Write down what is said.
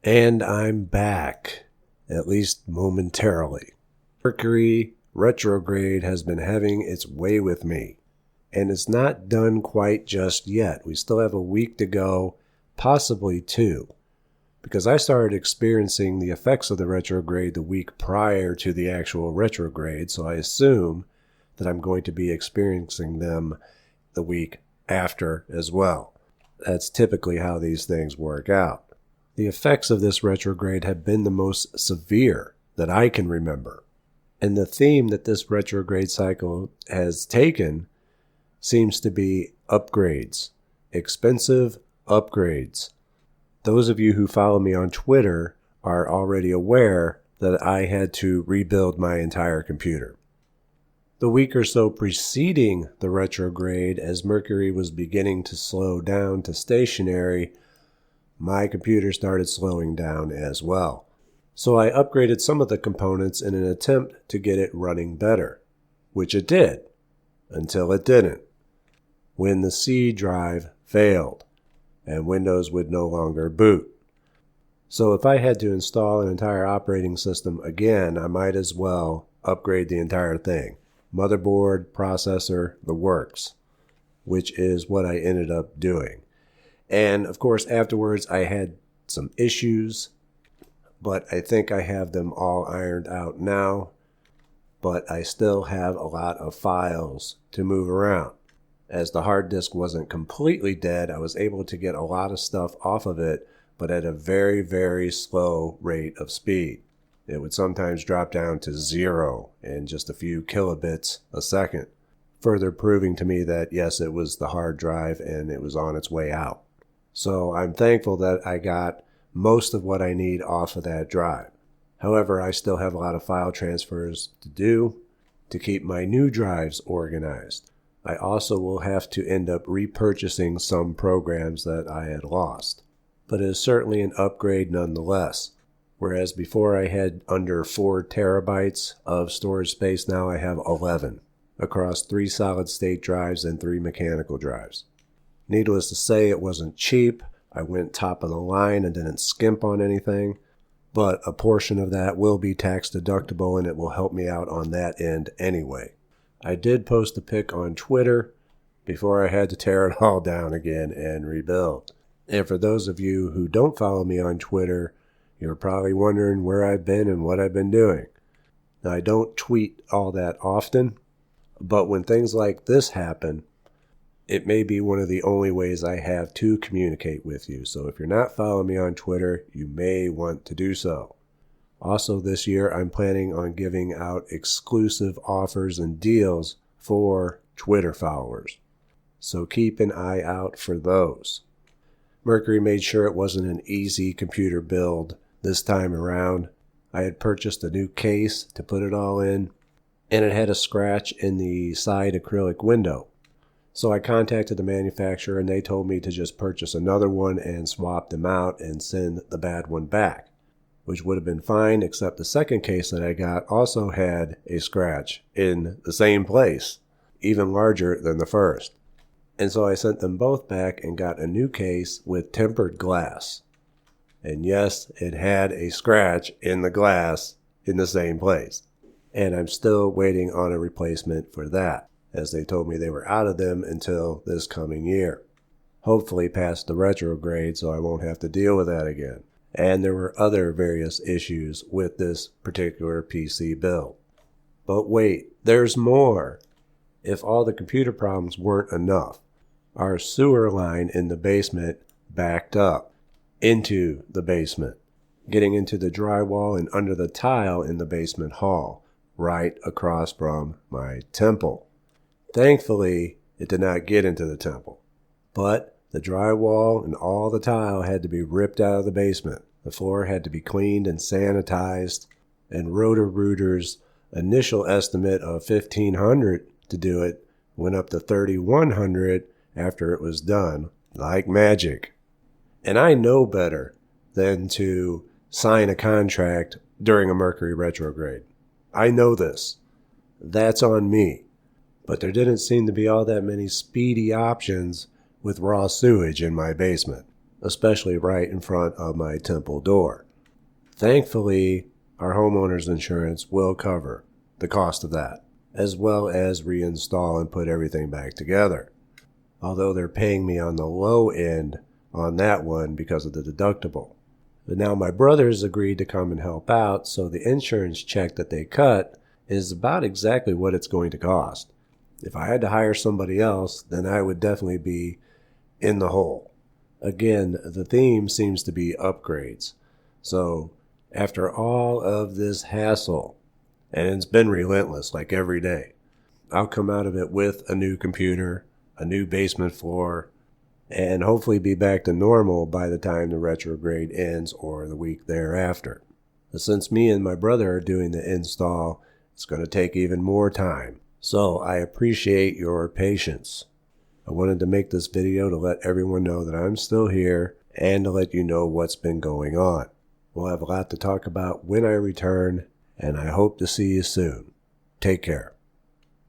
And I'm back, at least momentarily. Mercury retrograde has been having its way with me, and it's not done quite just yet. We still have a week to go, possibly two, because I started experiencing the effects of the retrograde the week prior to the actual retrograde, so I assume that I'm going to be experiencing them the week after as well. That's typically how these things work out. The effects of this retrograde have been the most severe that I can remember. And the theme that this retrograde cycle has taken seems to be upgrades, expensive upgrades. Those of you who follow me on Twitter are already aware that I had to rebuild my entire computer. The week or so preceding the retrograde, as Mercury was beginning to slow down to stationary, my computer started slowing down as well. So I upgraded some of the components in an attempt to get it running better, which it did, until it didn't, when the C drive failed and Windows would no longer boot. So if I had to install an entire operating system again, I might as well upgrade the entire thing. Motherboard, processor, the works, which is what I ended up doing. And of course, afterwards, I had some issues, but I think I have them all ironed out now. But I still have a lot of files to move around. As the hard disk wasn't completely dead, I was able to get a lot of stuff off of it, but at a very, very slow rate of speed. It would sometimes drop down to 0 in just a few kilobits a second, further proving to me that, yes, it was the hard drive and it was on its way out. So I'm thankful that I got most of what I need off of that drive. However, I still have a lot of file transfers to do to keep my new drives organized. I also will have to end up repurchasing some programs that I had lost, but it is certainly an upgrade nonetheless. Whereas before I had under 4 terabytes of storage space, now I have 11 across 3 solid-state drives and 3 mechanical drives. Needless to say, it wasn't cheap. I went top of the line and didn't skimp on anything, but a portion of that will be tax deductible and it will help me out on that end anyway. I did post a pic on Twitter before I had to tear it all down again and rebuild. And for those of you who don't follow me on Twitter, you're probably wondering where I've been and what I've been doing. Now, I don't tweet all that often, but when things like this happen, it may be one of the only ways I have to communicate with you. So if you're not following me on Twitter, you may want to do so. Also this year, I'm planning on giving out exclusive offers and deals for Twitter followers. So keep an eye out for those. Mercury made sure it wasn't an easy computer build this time around. I had purchased a new case to put it all in, and it had a scratch in the side acrylic window. So I contacted the manufacturer, and they told me to just purchase another one and swap them out and send the bad one back, which would have been fine, except the second case that I got also had a scratch in the same place, even larger than the first. And so I sent them both back and got a new case with tempered glass. And yes, it had a scratch in the glass in the same place. And I'm still waiting on a replacement for that, as they told me they were out of them until this coming year. Hopefully past the retrograde, so I won't have to deal with that again. And there were other various issues with this particular PC build. But wait, there's more. If all the computer problems weren't enough, our sewer line in the basement backed up into the basement, getting into the drywall and under the tile in the basement hall, right across from my temple. Thankfully, it did not get into the temple, but the drywall and all the tile had to be ripped out of the basement. The floor had to be cleaned and sanitized, and Roto-Rooter's initial estimate of $1,500 to do it went up to $3,100 after it was done, like magic. And I know better than to sign a contract during a Mercury retrograde. I know this. That's on me. But there didn't seem to be all that many speedy options with raw sewage in my basement. especially right in front of my temple door. Thankfully, our homeowner's insurance will cover the cost of that, as well as reinstall and put everything back together. Although they're paying me on the low end on that one because of the deductible. But now my brothers agreed to come and help out, so the insurance check that they cut is about exactly what it's going to cost. If I had to hire somebody else, then I would definitely be in the hole. Again, the theme seems to be upgrades. So, after all of this hassle, and it's been relentless like every day, I'll come out of it with a new computer, a new basement floor, and hopefully be back to normal by the time the retrograde ends or the week thereafter. But since me and my brother are doing the install, it's going to take even more time. So I appreciate your patience. I wanted to make this video to let everyone know that I'm still here and to let you know what's been going on. We'll have a lot to talk about when I return, and I hope to see you soon. Take care.